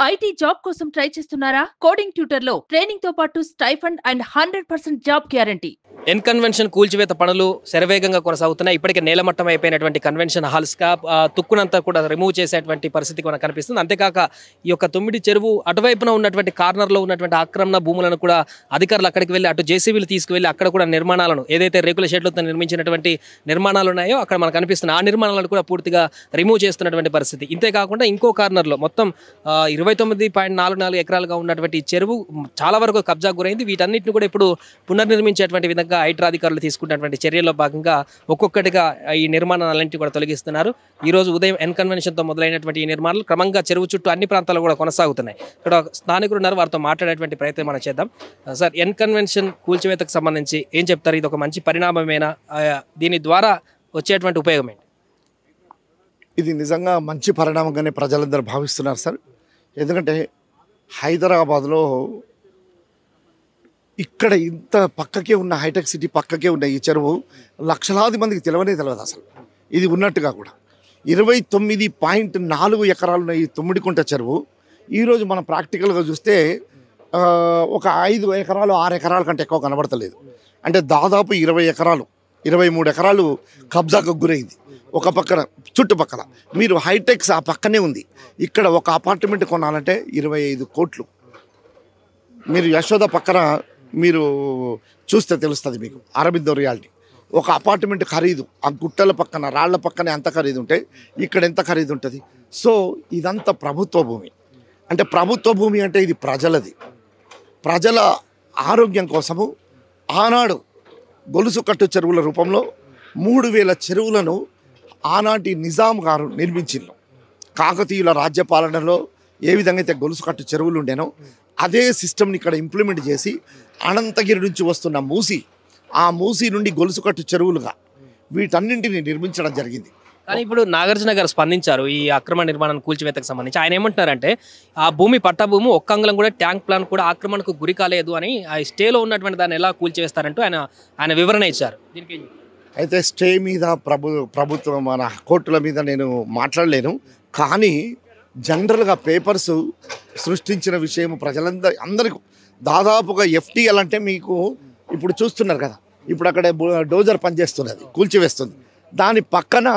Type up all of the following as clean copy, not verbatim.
IT job కోసం try చేస్తున్నారా? Coding ట్యూటర్‌లో ట్రైనింగ్‌తో పాటు stipend and 100% job guarantee. Convention కూల్చివేత పనులు శరవేగంగా కొనసాగుతున్నాయి. ఇప్పటికే నేలమట్టం అయిపోయినటువంటి కన్వెన్షన్ హాల్స్‌గా తుక్కునంతా కూడా రిమూవ్ చేసేటువంటి పరిస్థితి మనకు కనిపిస్తుంది. అంతేకాక ఈ యొక్క తొమ్మిడి చెరువు అటువైపున ఉన్నటువంటి కార్నర్‌లో ఉన్నటువంటి ఆక్రమణ భూములను కూడా అధికారులు అక్కడికి వెళ్ళి అటు జేసీబీలు తీసుకువెళ్ళి అక్కడ కూడా నిర్మాణాలను ఏదైతే రేకుల షెడ్లతో నిర్మించినటువంటి నిర్మాణాలు ఉన్నాయో అక్కడ మనకు కనిపిస్తున్న ఆ నిర్మాణాలను కూడా పూర్తిగా రిమూవ్ చేస్తున్నటువంటి పరిస్థితి. ఇంతేకాకుండా ఇంకో కార్నర్‌లో మొత్తం 29.44 ఎకరాలుగా ఉన్నటువంటి ఈ చెరువు చాలా వరకు కబ్జాకు గురైంది. వీటన్నిటిని కూడా ఇప్పుడు పునర్నిర్మించేటువంటి విధంగా హైడ్రా అధికారులు తీసుకున్నటువంటి చర్యల్లో భాగంగా ఒక్కొక్కటిగా ఈ నిర్మాణాలన్నింటినీ కూడా తొలగిస్తున్నారు. ఈ రోజు ఉదయం కన్వెన్షన్తో మొదలైనటువంటి ఈ నిర్మాణాలు క్రమంగా చెరువు చుట్టూ అన్ని ప్రాంతాల్లో కూడా కొనసాగుతున్నాయి. ఇక్కడ స్థానికులు ఉన్నారు, వారితో మాట్లాడేటువంటి ప్రయత్నం మనం చేద్దాం. సార్, కన్వెన్షన్ కూల్చివేతకు సంబంధించి ఏం చెప్తారు? ఇది ఒక మంచి పరిణామమేనా? దీని ద్వారా వచ్చేటువంటి ఉపయోగం ఏంటి? ఇది నిజంగా మంచి పరిణామంగానే ప్రజలందరూ భావిస్తున్నారు సార్. ఎందుకంటే హైదరాబాద్లో ఇక్కడ ఇంత పక్కకే ఉన్న హైటెక్ సిటీ పక్కకే ఉన్న ఈ చెరువు లక్షలాది మందికి తెలియదు అసలు ఇది ఉన్నట్టుగా కూడా. 29.4 ఎకరాలున్న ఈ తుమ్మిడికుంట చెరువు ఈరోజు మనం ప్రాక్టికల్గా చూస్తే ఒక 5 ఎకరాలు 6 ఎకరాల కంటే ఎక్కువ కనబడతలేదు. అంటే దాదాపు 20 ఎకరాలు 23 ఎకరాలు కబ్జాకు గురైంది. ఒక పక్కన చుట్టుపక్కల మీరు హైటెక్స్ ఆ పక్కనే ఉంది. ఇక్కడ ఒక అపార్ట్మెంట్ కొనాలంటే 25 కోట్లు. మీరు యశోద పక్కన మీరు చూస్తే తెలుస్తుంది మీకు, అరబిందో రియాలిటీ. ఒక అపార్ట్మెంట్ ఖరీదు ఆ గుట్టల పక్కన రాళ్ల పక్కనే అంత ఖరీదు ఉంటే ఇక్కడ ఎంత ఖరీదు ఉంటుంది? సో ఇదంతా ప్రభుత్వ భూమి. అంటే ప్రభుత్వ భూమి అంటే ఇది ప్రజలది. ప్రజల ఆరోగ్యం కోసము ఆనాడు గొలుసు కట్టు చెరువుల రూపంలో 3000 చెరువులను ఆనాటి నిజాం గారు నిర్మించిండ్రు. కాకతీయుల రాజ్యపాలనలో ఏ విధంగా అయితే గొలుసు కట్టు చెరువులు ఉండేనో అదే సిస్టమ్ని ఇక్కడ ఇంప్లిమెంట్ చేసి అనంతగిరి నుంచి వస్తున్న మూసి, ఆ మూసి నుండి గొలుసు కట్టు చెరువులుగా వీటన్నింటిని నిర్మించడం జరిగింది. కానీ ఇప్పుడు నాగార్జున గారు స్పందించారు ఈ అక్రమ నిర్మాణం కూల్చివేతకు సంబంధించి. ఆయన ఏమంటున్నారంటే ఆ భూమి పట్టభూమి ఒక్క అంగుళం కూడా ట్యాంక్ ప్లాన్ కూడా ఆక్రమణకు గురి కాలేదు అని, ఆ స్టేలో ఉన్నటువంటి దాన్ని ఎలా కూల్చివేస్తారంటూ ఆయన వివరణ ఇచ్చారు. దీనికి అయితే స్టే మీద ప్రభుత్వం మన కోర్టుల మీద నేను మాట్లాడలేను. కానీ జనరల్గా పేపర్స్ సృష్టించిన విషయం అందరికీ దాదాపుగా FTL అంటే మీకు ఇప్పుడు చూస్తున్నారు కదా, ఇప్పుడు అక్కడ డోజర్ పనిచేస్తున్నది, కూల్చివేస్తుంది. దాని పక్కన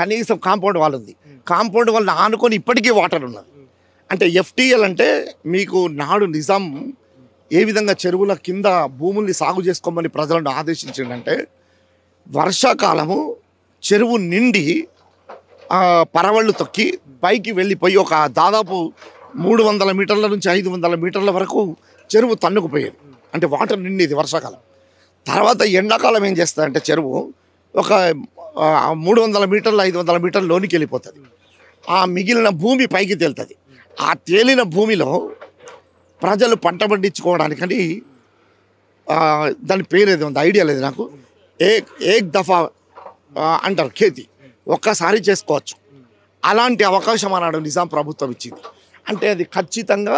కనీసం కాంపౌండ్ వాల్ ఉంది. కాంపౌండ్ వాల్ ఆనుకొని ఇప్పటికీ వాటర్ ఉన్నది. అంటే FTL అంటే మీకు నాడు నిజాం ఏ విధంగా చెరువుల కింద భూముల్ని సాగు చేసుకోమని ప్రజలను ఆదేశించిందంటే, వర్షాకాలము చెరువు నిండి పరవళ్ళు తొక్కి పైకి వెళ్ళిపోయి ఒక దాదాపు 300 మీటర్ల నుంచి 500 మీటర్ల వరకు చెరువు తన్నుకుపోయేది. అంటే వాటర్ నిండేది వర్షాకాలం. తర్వాత ఎండాకాలం ఏం చేస్తుందంటే చెరువు ఒక 300 మీటర్లు 500 మీటర్ల లోనికి వెళ్ళిపోతుంది. ఆ మిగిలిన భూమి పైకి తేలుతుంది. ఆ తేలిన భూమిలో ప్రజలు పంట పండించుకోవడానికని దాని పేరు ఏది ఉంది ఐడియా లేదు నాకు, ఏక్ దఫా అంటారు ఖేతి, ఒక్కసారి చేసుకోవచ్చు. అలాంటి అవకాశం అన్నాడు నిజాం ప్రభుత్వం ఇచ్చింది. అంటే అది ఖచ్చితంగా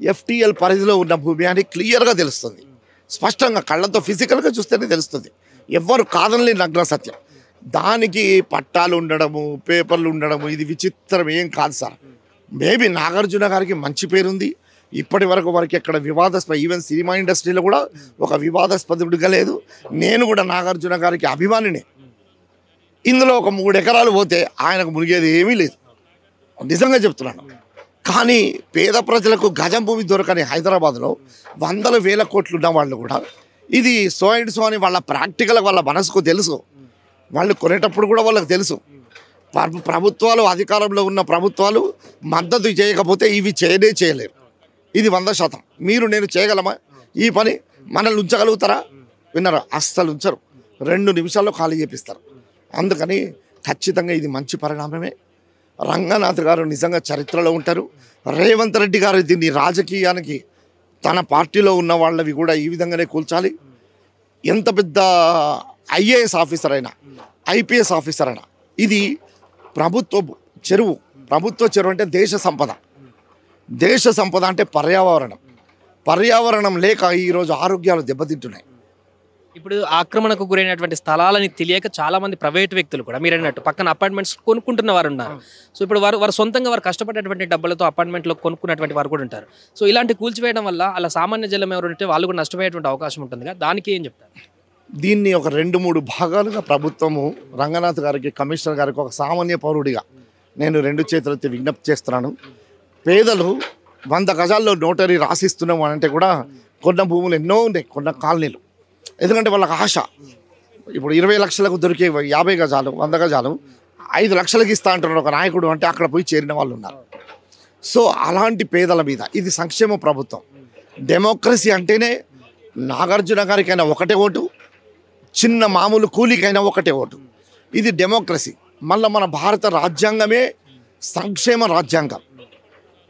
FTL పరిధిలో ఉన్న భూమి అని క్లియర్గా తెలుస్తుంది. స్పష్టంగా కళ్ళతో ఫిజికల్గా చూస్తేనే తెలుస్తుంది. ఎవ్వరు కాదనలేని నగ్న సత్యం. దానికి పట్టాలు ఉండడము, పేపర్లు ఉండడము ఇది విచిత్రం ఏం కాదు సార్. మేబీ నాగార్జున గారికి మంచి పేరుంది. ఇప్పటి వరకు వారికి ఎక్కడ వివాదాస్పద, ఈవెన్ సినిమా ఇండస్ట్రీలో కూడా ఒక వివాదాస్పదుడిగా లేదు. నేను కూడా నాగార్జున గారికి అభిమానినే. ఇందులో ఒక 3 ఎకరాలు పోతే ఆయనకు మునిగేది ఏమీ లేదు, నిజంగా చెప్తున్నాను. కానీ పేద ప్రజలకు గజం భూమి దొరకని హైదరాబాద్లో 100,000 కోట్లు ఉన్న వాళ్ళు కూడా ఇది సో అండ్ సో అని వాళ్ళ ప్రాక్టికల్ వాళ్ళ మనసుకు తెలుసు. వాళ్ళు కొనేటప్పుడు కూడా వాళ్ళకి తెలుసు. ప్రభుత్వాలు, అధికారంలో ఉన్న ప్రభుత్వాలు మద్దతు చేయకపోతే ఇవి చేయలేరు. ఇది 100%. మీరు నేను చేయగలమా ఈ పని? మనల్ని ఉంచగలుగుతారా? విన్నారా? అస్సలు ఉంచరు. 2 నిమిషాల్లో ఖాళీ చేపిస్తారు. అందుకని ఖచ్చితంగా ఇది మంచి పరిణామమే. రంగనాథ్ గారు నిజంగా చరిత్రలో ఉంటారు. రేవంత్ రెడ్డి గారు దీన్ని రాజకీయానికి తన పార్టీలో ఉన్న వాళ్ళవి కూడా ఈ విధంగానే కూల్చాలి. ఎంత పెద్ద IAS ఆఫీసర్ అయినా, IPS ఆఫీసర్ అయినా, ఇది ప్రభుత్వ చెరువు. ప్రభుత్వ చెరువు అంటే దేశ సంపద. దేశ సంపద అంటే పర్యావరణం. పర్యావరణం లేక ఈరోజు ఆరోగ్యాలు దెబ్బతింటున్నాయి. ఇప్పుడు ఆక్రమణకు గురైనటువంటి స్థలాలని తెలియక చాలా మంది ప్రైవేట్ వ్యక్తులు కూడా మీరు అన్నట్టు పక్కన అపార్ట్మెంట్స్ కొనుక్కుంటున్న వారు ఉన్నారు. సో ఇప్పుడు వారు సొంతంగా వారు కష్టపడేటువంటి డబ్బులతో అపార్ట్మెంట్లో కొనుక్కున్నటువంటి వారు కూడా ఉంటారు. సో ఇలాంటి కూల్చివేయడం వల్ల అలా సామాన్య జనం ఎవరు ఉంటే వాళ్ళు కూడా నష్టపోయేటువంటి అవకాశం ఉంటుంది కదా, దానికి ఏం చెప్తారు? దీన్ని ఒక 2-3 భాగాలుగా ప్రభుత్వము రంగనాథ్ గారికి, కమిషనర్ గారికి ఒక సామాన్య పౌరుడిగా నేను 2 చేతులెత్తి విజ్ఞప్తి చేస్తున్నాను. పేదలు 100 గజాల్లో నోటరీ రాసిస్తున్నాము అంటే కూడా కొన్న భూములు ఎన్నో ఉన్నాయి, కొన్న కాలనీలు. ఎందుకంటే వాళ్ళకి ఆశ. ఇప్పుడు 20 లక్షలకు దొరికే 50 గజాలు 100 గజాలు 5 లక్షలకి ఇస్తా అంటున్నారు ఒక నాయకుడు అంటే అక్కడ పోయి చేరిన వాళ్ళు ఉన్నారు. సో అలాంటి పేదల మీద ఇది సంక్షేమ ప్రభుత్వం. డెమోక్రసీ అంటేనే నాగార్జున గారికైనా ఒకటే ఓటు, చిన్న మామూలు కూలీకైనా ఒకటే ఓటు. ఇది డెమోక్రసీ. మళ్ళీ మన భారత రాజ్యాంగమే సంక్షేమ రాజ్యాంగం.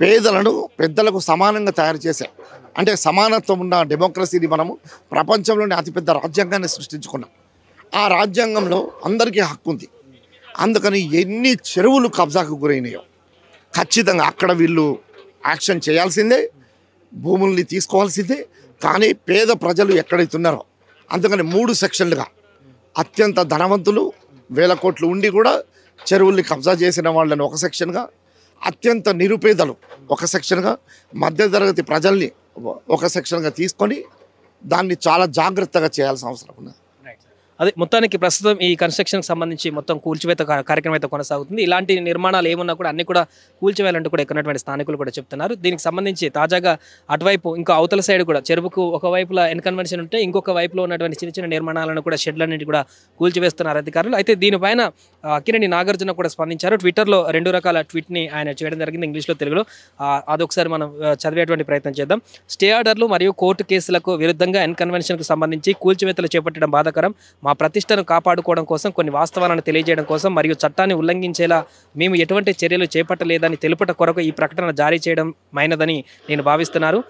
పేదలను పెద్దలకు సమానంగా తయారు చేసే అంటే సమానత్వం ఉన్న డెమోక్రసీని మనము ప్రపంచంలోనే అతిపెద్ద రాజ్యాంగాన్ని సృష్టించుకున్నాం. ఆ రాజ్యాంగంలో అందరికీ హక్కు ఉంది. అందుకని ఎన్ని చెరువులు కబ్జాకు గురైనాయో ఖచ్చితంగా అక్కడ వీళ్ళు యాక్షన్ చేయాల్సిందే, భూముల్ని తీసుకోవాల్సిందే. కానీ పేద ప్రజలు ఎక్కడైతే ఉన్నారో అందుకని 3 సెక్షన్లుగా అత్యంత ధనవంతులు 1000 కోట్లు ఉండి కూడా చెరువుల్ని కబ్జా చేసిన వాళ్ళని ఒక సెక్షన్గా, అత్యంత నిరుపేదలు ఒక సెక్షన్గా, మధ్యతరగతి ప్రజల్ని ఒక సెక్షన్గా తీసుకొని దాన్ని చాలా జాగ్రత్తగా చేయాల్సిన అవసరం ఉంది. అదే మొత్తానికి ప్రస్తుతం ఈ కన్స్ట్రక్షన్కి సంబంధించి మొత్తం కూల్చివేత కార్యక్రమం అయితే కొనసాగుతుంది. ఇలాంటి నిర్మాణాలు ఏమున్నా కూడా అన్ని కూడా కూల్చివేయాలంటూ కూడా ఎక్కడటువంటి స్థానికులు కూడా చెప్తున్నారు. దీనికి సంబంధించి తాజాగా అటువైపు ఇంకా అవతల సైడ్ కూడా చెరువుకు ఒకవైపులా ఎన్కన్వెన్షన్ ఉంటే ఇంకొక వైపులో ఉన్నటువంటి చిన్న చిన్న నిర్మాణాలను కూడా షెడ్లన్నింటి కూడా కూల్చివేస్తున్నారు అధికారులు. అయితే దీనిపైన అక్కినేని నాగార్జున కూడా స్పందించారు. ట్విట్టర్లో 2 రకాల ట్వీట్ని ఆయన చేయడం జరిగింది, ఇంగ్లీష్లో తెలుగులో. అదొకసారి మనం చదివేటువంటి ప్రయత్నం చేద్దాం. స్టే ఆర్డర్లు మరియు కోర్టు కేసులకు విరుద్ధంగా ఎన్కన్వెన్షన్కు సంబంధించి కూల్చివేతలు చేపట్టడం బాధాకరం. మా ప్రతిష్టను కాపాడుకోవడం కోసం, కొన్ని వాస్తవాలను తెలియజేయడం కోసం మరియు చట్టాన్ని ఉల్లంఘించేలా మేము ఎటువంటి చర్యలు చేపట్టలేదని తెలుపట కొరకు ఈ ప్రకటన జారీ చేయడం మైనదని నేను భావిస్తున్నాను.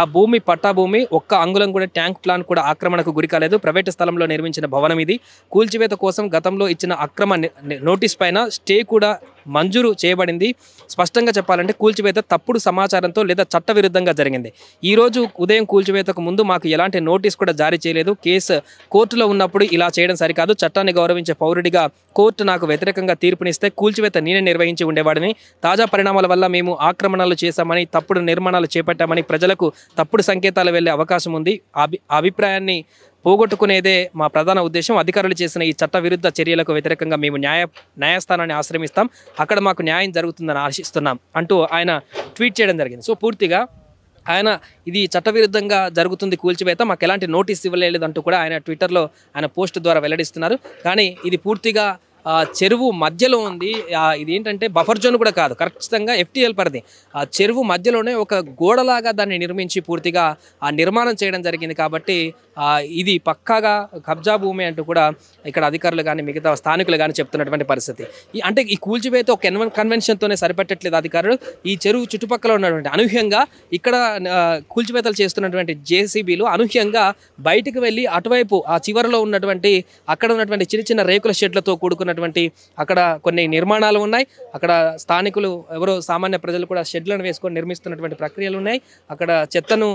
ఆ భూమి పట్టా భూమి ఒక్క అంగుళం కూడా ట్యాంక్ ప్లాన్ కూడా ఆక్రమణకు గురి కాలేదు. ప్రైవేటు స్థలంలో నిర్మించిన భవనం ఇది. కూల్చివేత కోసం గతంలో ఇచ్చిన అక్రమ నోటీస్ పైన స్టే కూడా మంజూరు చేయబడింది. స్పష్టంగా చెప్పాలంటే కూల్చివేత తప్పుడు సమాచారంతో లేదా చట్టవిరుద్ధంగా జరిగింది. ఈరోజు ఉదయం కూల్చివేతకు ముందు మాకు ఎలాంటి నోటీస్ కూడా జారీ చేయలేదు. కేసు కోర్టులో ఉన్నప్పుడు ఇలా చేయడం సరికాదు. చట్టాన్ని గౌరవించే పౌరుడిగా కోర్టు నాకు వ్యతిరేకంగా తీర్పునిస్తే కూల్చివేత నేనే నిర్వహించి ఉండేవాడిని. తాజా పరిణామాల వల్ల మేము ఆక్రమణలు చేశామని, తప్పుడు నిర్మాణాలు చేపట్టామని ప్రజలకు తప్పుడు సంకేతాలు వెళ్లే అవకాశం ఉంది. అభిప్రాయాన్ని పోగొట్టుకునేదే మా ప్రధాన ఉద్దేశం. అధికారులు చేసిన ఈ చట్ట విరుద్ధ చర్యలకు వ్యతిరేకంగా మేము న్యాయస్థానాన్ని ఆశ్రమిస్తాం. అక్కడ మాకు న్యాయం జరుగుతుందని ఆశిస్తున్నాం అంటూ ఆయన ట్వీట్ చేయడం జరిగింది. సో పూర్తిగా ఆయన ఇది చట్టవిరుద్ధంగా జరుగుతుంది కూల్చివేత, మాకు ఎలాంటి నోటీస్ ఇవ్వలేదంటూ కూడా ఆయన ట్విట్టర్లో ఆయన పోస్ట్ ద్వారా వెల్లడిస్తున్నారు. కానీ ఇది పూర్తిగా చెరువు మధ్యలో ఉంది. ఇది ఏంటంటే బఫర్ జోన్ కూడా కాదు, ఖచ్చితంగా FTL పరిధి. ఆ చెరువు మధ్యలోనే ఒక గోడలాగా దాన్ని నిర్మించి పూర్తిగా ఆ నిర్మాణం చేయడం జరిగింది. కాబట్టి ఇది పక్కాగా కబ్జా భూమి అంటూ కూడా ఇక్కడ అధికారులు కానీ మిగతా స్థానికులు కానీ చెప్తున్నటువంటి పరిస్థితి. అంటే ఈ కూల్చివేత ఒక కన్వెన్షన్తోనే సరిపెట్టట్లేదు అధికారులు. ఈ చెరువు చుట్టుపక్కల ఉన్నటువంటి అనూహ్యంగా ఇక్కడ కూల్చివేతలు చేస్తున్నటువంటి JCBలు అనూహ్యంగా బయటికి వెళ్ళి అటువైపు ఆ చివరిలో ఉన్నటువంటి అక్కడ ఉన్నటువంటి చిన్న చిన్న రేకుల షెడ్లతో కూడుకున్నటువంటి అక్కడ కొన్ని నిర్మాణాలు ఉన్నాయి. అక్కడ స్థానికులు ఎవరో సామాన్య ప్రజలు కూడా షెడ్లను వేసుకొని నిర్మిస్తున్నటువంటి ప్రక్రియలు ఉన్నాయి. అక్కడ చెత్తను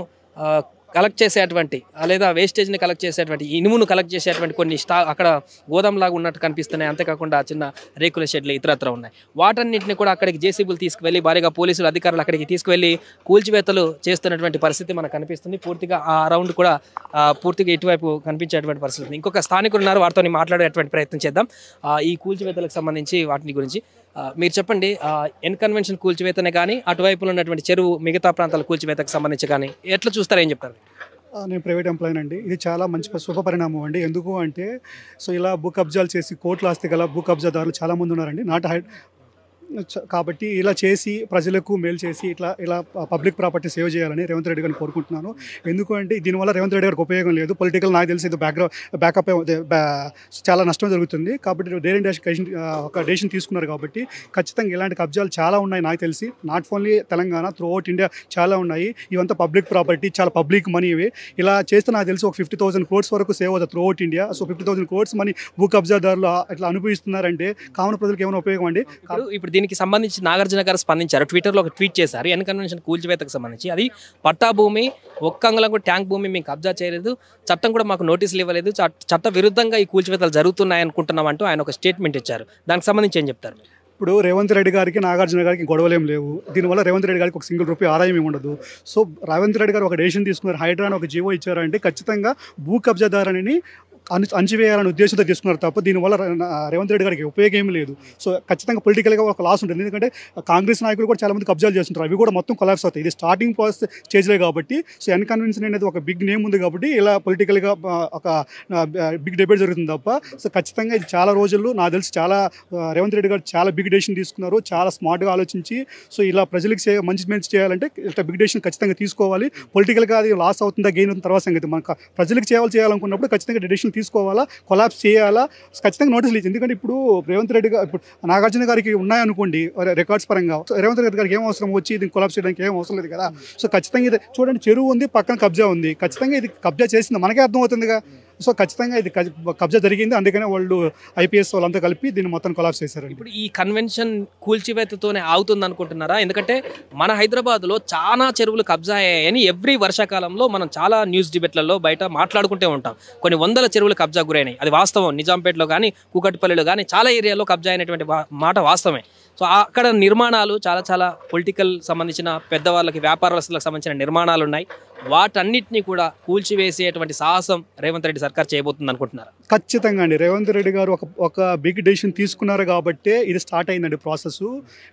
కలెక్ట్ చేసేటువంటి లేదా వేస్టేజ్ని కలెక్ట్ చేసేటువంటి ఇనుమును కలెక్ట్ చేసేటువంటి కొన్ని అక్కడ గోదాంలాగా ఉన్నట్టు కనిపిస్తున్నాయి. అంతేకాకుండా చిన్న రేకుల షెడ్లు ఇతరత్ర ఉన్నాయి. వాటన్నింటిని కూడా అక్కడికి JCBలు తీసుకువెళ్ళి భారీగా పోలీసులు అధికారులు అక్కడికి తీసుకువెళ్ళి కూల్చివేతలు చేస్తున్నటువంటి పరిస్థితి మనకు కనిపిస్తుంది. పూర్తిగా ఆ రౌండ్ కూడా పూర్తిగా ఇటువైపు కనిపించేటువంటి పరిస్థితి. ఇంకొక స్థానికులు ఉన్నారు, వారితో మాట్లాడేటువంటి ప్రయత్నం చేద్దాం. ఈ కూల్చివేతలకు సంబంధించి వాటి గురించి మీరు చెప్పండి. ఎన్కన్వెన్షన్ కూల్చివేతనే కానీ అటువైపులో ఉన్నటువంటి చెరువు మిగతా ప్రాంతాల కూల్చివేతకు సంబంధించి కానీ ఎట్లా చూస్తారో ఏం చెప్తారు? నేను ప్రైవేట్ ఎంప్లాయీ అండి. ఇది చాలా మంచి శుభ పరిణామం అండి. ఎందుకు అంటే ఇలా భూ కబ్జాలు చేసి కోర్టులు ఆస్తి గల భూ కబ్జాదారులు చాలామంది ఉన్నారండి. కాబట్టి ఇలా చేసి ప్రజలకు మేలు చేసి ఇలా పబ్లిక్ ప్రాపర్టీ సేవ్ చేయాలని రేవంత్ రెడ్డి గారిని కోరుకుంటున్నాను. ఎందుకంటే దీనివల్ల రేవంత్ రెడ్డి గారికి ఉపయోగం లేదు. పొలిటికల్ నాకు తెలిసి ఇది బ్యాకప్ చాలా నష్టం జరుగుతుంది. కాబట్టి ఒక డెసిషన్ తీసుకున్నారు. కాబట్టి ఖచ్చితంగా ఇలాంటి కబ్జాలు చాలా ఉన్నాయి నాకు తెలిసి. Not only Telangana, through out India చాలా ఉన్నాయి. ఇవంతా పబ్లిక్ ప్రాపర్టీ, చాలా పబ్లిక్ మనీ. ఇవి ఇలా చేస్తే నాకు తెలిసి ఒక 50,000 crores వరకు సేవ్ అవుతుంది through out India. So 50,000 crores money భూ కబ్జాదారులు ఇట్లా అనుభవిస్తున్నారంటే కామన్ ప్రజలకు ఏమైనా ఉపయోగం అండి. ఇప్పుడు దీనికి సంబంధించి నాగార్జున గారు స్పందించారు. ట్విట్టర్లో ఒక ట్వీట్ చేశారు ఎన్ కన్వెన్షన్ కూల్చివేతకు సంబంధించి. అది పట్టా భూమి, ఒక్క అంగుళం కూడా ట్యాంక్ భూమి మేము కబ్జా చేయలేదు, చట్టం కూడా మాకు నోటీసులు ఇవ్వలేదు, చట్ట విరుద్ధంగా ఈ కూల్చివేతలు జరుగుతున్నాయి అనుకుంటున్నాం అంటూ ఆయన ఒక స్టేట్మెంట్ ఇచ్చారు. దానికి సంబంధించి ఏం చెప్తారు? ఇప్పుడు రేవంత్ రెడ్డి గారికి నాగార్జున గారికి గొడవలేం లేవు. దీనివల్ల రేవంత్ రెడ్డి గారికి ఒక సింగిల్ రూపాయి ఆదాయం ఏమి ఉండదు. సో రేవంత్ రెడ్డి గారు ఒక డెసిషన్ తీసుకున్నారు, హైడ్రా అని ఒక జీవో ఇచ్చారంటే ఖచ్చితంగా భూ కబ్జాదారుని అణచివేయాలనే ఉద్దేశంతో తీసుకున్నారు తప్ప దీనివల్ల రేవంత్ రెడ్డి గారికి ఉపయోగం ఏమి లేదు. సో ఖచ్చితంగా పొలిటికల్గా ఒక లాస్ ఉంటుంది. ఎందుకంటే కాంగ్రెస్ నాయకులు కూడా చాలామంది కబ్జాలు చేస్తుంటారు, అవి కూడా మొత్తం కొలాప్స్ అవుతాయి. ఇది స్టార్టింగ్ ప్రాసెస్ స్టేజ్లో కాబట్టి సో ఎన్ కన్వెన్షన్ అనేది ఒక బిగ్ నేమ్ ఉంది కాబట్టి ఇలా పొలిటికల్గా ఒక బిగ్ డిబేట్ జరుగుతుంది తప్ప సో ఖచ్చితంగా ఇది చాలా రోజుల్లో నాకు తెలిసి చాలా రేవంత్ రెడ్డి గారు చాలా బిగ్ డెసిషన్ తీసుకున్నారు, చాలా స్మార్ట్గా ఆలోచించి. సో ఇలా ప్రజలకు మంచి చేయాలంటే ఇట్లా బిగ్ డెసిషన్ ఖచ్చితంగా తీసుకోవాలి. పొలిటికల్గా అది లాస్ అవుతుందా గెయిన్ అవుతుంది తర్వాత సంగతి. మనకు ప్రజలకు చేయాలనుకున్నప్పుడు ఖచ్చితంగా డెసిషన్ తీసుకోవాలా, కొలాప్స్ చేయాలా, ఖచ్చితంగా నోటీసులు ఇచ్చి. ఎందుకంటే ఇప్పుడు రేవంత్ రెడ్డి గారు ఇప్పుడు నాగార్జున గారికి ఉన్నాయనుకోండి రికార్డ్స్ పరంగా, రేవంత్ రెడ్డి గారికి ఏం అవసరం వచ్చి దీన్ని కొలాప్స్ చేయడానికి ఏం అవసరం లేదు కదా. సో ఖచ్చితంగా ఇది చూడండి, చెరువు ఉంది, పక్కన కబ్జా ఉంది, ఖచ్చితంగా ఇది కబ్జా చేసింది మనకే అర్థమవుతుందిగా. సో ఖచ్చితంగా ఇది కబ్జా జరిగింది, అందుకనే వాళ్ళు ఐపీఎస్ వాళ్ళంతా కలిపి దీన్ని మొత్తం కొలాప్స్ చేశారు. ఇప్పుడు ఈ కన్వెన్షన్ కూల్చివేతతోనే అవుతుంది అనుకుంటున్నారా? ఎందుకంటే మన హైదరాబాద్లో చాలా చెరువులు కబ్జా అయ్యాయని ఎవ్రీ వర్షాకాలంలో మనం చాలా న్యూస్ డిబేట్లలో బయట మాట్లాడుకుంటూ ఉంటాం. కొన్ని వందల చెరువులు కబ్జా గురైనాయి, అది వాస్తవం. నిజాంపేటలో కానీ కూకట్పల్లిలో కానీ చాలా ఏరియాలో కబ్జా అయినటువంటి మాట వాస్తవమే. సో అక్కడ నిర్మాణాలు చాలా పొలిటికల్ సంబంధించిన పెద్దవాళ్ళకి, వ్యాపారస్తులకు సంబంధించిన నిర్మాణాలు ఉన్నాయి. వాటన్నిటినీ కూడా కూల్చివేసేటువంటి సాహసం రేవంత్ రెడ్డి సర్కార్ చేయబోతుంది అనుకుంటున్నారు? ఖచ్చితంగా అండి. రేవంత్ రెడ్డి గారు ఒక బిగ్ డెసిషన్ తీసుకున్నారు కాబట్టి ఇది స్టార్ట్ అయిందండి ప్రాసెస్.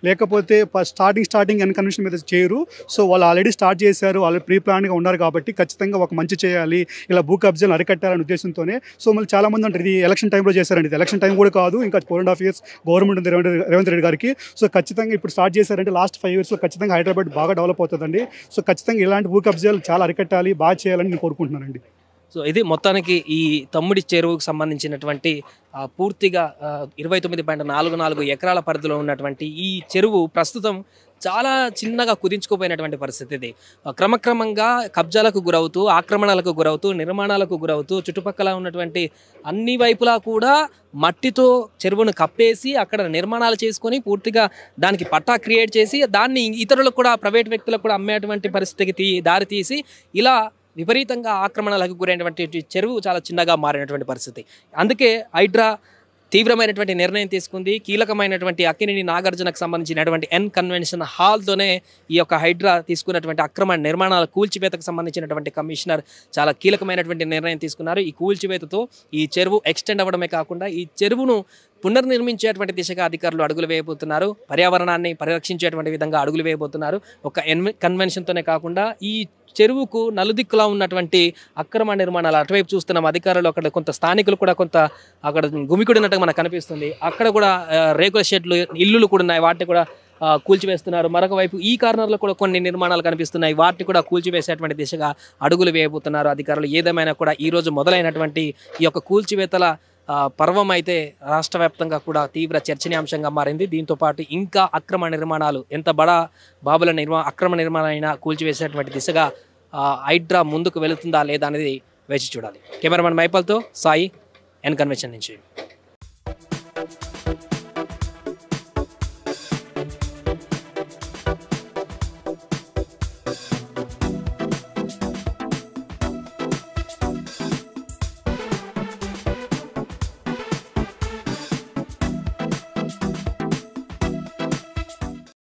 లేకపోతే స్టార్టింగ్ ఎన్ కన్వెన్షన్ మీద చేయరు. సో వాళ్ళు ఆల్రెడీ స్టార్ట్ చేశారు, వాళ్ళు ప్రీ ప్లాన్గా ఉన్నారు కాబట్టి ఖచ్చితంగా ఒక మంచి చేయాలి, ఇలా భూ కబ్జాలు అరికట్టాలనే ఉద్దేశంతోనే. సో మళ్ళీ చాలా మంది అంటారు ఇది ఎలక్షన్ టైంలో చేశారండి. ఇది ఎలక్షన్ టైం కూడా కాదు, ఇంకా 4.5 years గవర్నమెంట్ ఉంది రేవంత్ రెడ్డి గారికి. సో ఖచ్చితంగా ఇప్పుడు స్టార్ట్ చేశారంటే లాస్ట్ 5 yearsలో ఖచ్చితంగా హైదరాబాద్ బాగా డెవలప్ అవుతుందండి. సో ఖచ్చితంగా ఇలాంటి భూ కబ్జాలు చాలా అరికట్టాలి, బాగా చేయాలని నేను కోరుకుంటున్నానండి. సో ఇది మొత్తానికి ఈ తమ్ముడి చెరువుకు సంబంధించినటువంటి పూర్తిగా 29.44 ఎకరాల పరిధిలో ఉన్నటువంటి ఈ చెరువు ప్రస్తుతం చాలా చిన్నగా కుదించుకుపోయినటువంటి పరిస్థితి. ఇది క్రమక్రమంగా కబ్జాలకు గురవుతూ, ఆక్రమణలకు గురవుతూ, నిర్మాణాలకు గురవుతూ, చుట్టుపక్కల ఉన్నటువంటి అన్ని వైపులా కూడా మట్టితో చెరువును కప్పేసి అక్కడ నిర్మాణాలు చేసుకొని పూర్తిగా దానికి పట్టా క్రియేట్ చేసి దాన్ని ఇతరులకు కూడా, ప్రైవేట్ వ్యక్తులకు కూడా అమ్మేటువంటి పరిస్థితికి దారి తీసి ఇలా విపరీతంగా ఆక్రమణలకు గురైనటువంటి చెరువు చాలా చిన్నగా మారినటువంటి పరిస్థితి. అందుకే హైడ్రా తీవ్రమైనటువంటి నిర్ణయం తీసుకుంది. కీలకమైనటువంటి అక్కినేని నాగార్జునకు సంబంధించినటువంటి ఎన్ కన్వెన్షన్ హాల్తోనే ఈ యొక్క హైడ్రా తీసుకున్నటువంటి అక్రమ నిర్మాణాల కూల్చివేతకు సంబంధించినటువంటి కమిషనర్ చాలా కీలకమైనటువంటి నిర్ణయం తీసుకున్నారు. ఈ కూల్చివేతతో ఈ చెరువు ఎక్స్టెండ్ అవ్వడమే కాకుండా ఈ చెరువును పునర్నిర్మించేటువంటి దిశగా అధికారులు అడుగులు వేయబోతున్నారు. పర్యావరణాన్ని పరిరక్షించేటువంటి విధంగా అడుగులు వేయబోతున్నారు. ఒక కన్వెన్షన్తోనే కాకుండా ఈ చెరువుకు నలుదిక్కులా ఉన్నటువంటి అక్రమ నిర్మాణాలు అటువైపు చూస్తున్నాం. అధికారులు అక్కడ కొంత స్థానికులు కూడా కొంత అక్కడ గుమికూడినట్టుగా మనకు కనిపిస్తుంది. అక్కడ కూడా రేకుల షెడ్లు, ఇల్లులు కూడా ఉన్నాయి, వాటిని కూడా కూల్చివేస్తున్నారు. మరొక వైపు ఈ కార్నర్లో కూడా కొన్ని నిర్మాణాలు కనిపిస్తున్నాయి, వాటిని కూడా కూల్చివేసేటువంటి దిశగా అడుగులు వేయబోతున్నారు అధికారులు. ఏదేమైనా కూడా ఈరోజు మొదలైనటువంటి ఈ యొక్క కూల్చివేతల పర్వం అయితే రాష్ట్ర వ్యాప్తంగా కూడా తీవ్ర చర్చనీయాంశంగా మారింది. దీంతో పాటు ఇంకా అక్రమ నిర్మాణాలు, ఎంత బడా బాబుల అక్రమ నిర్మాణాలైనా కూల్చివేసేటువంటి దిశగా హైడ్రా ముందుకు వెళుతుందా లేదా అనేది వేచి చూడాలి. కెమెరామెన్ మైపల్తో సాయి, ఎన్ కన్వెన్షన్ నుంచి.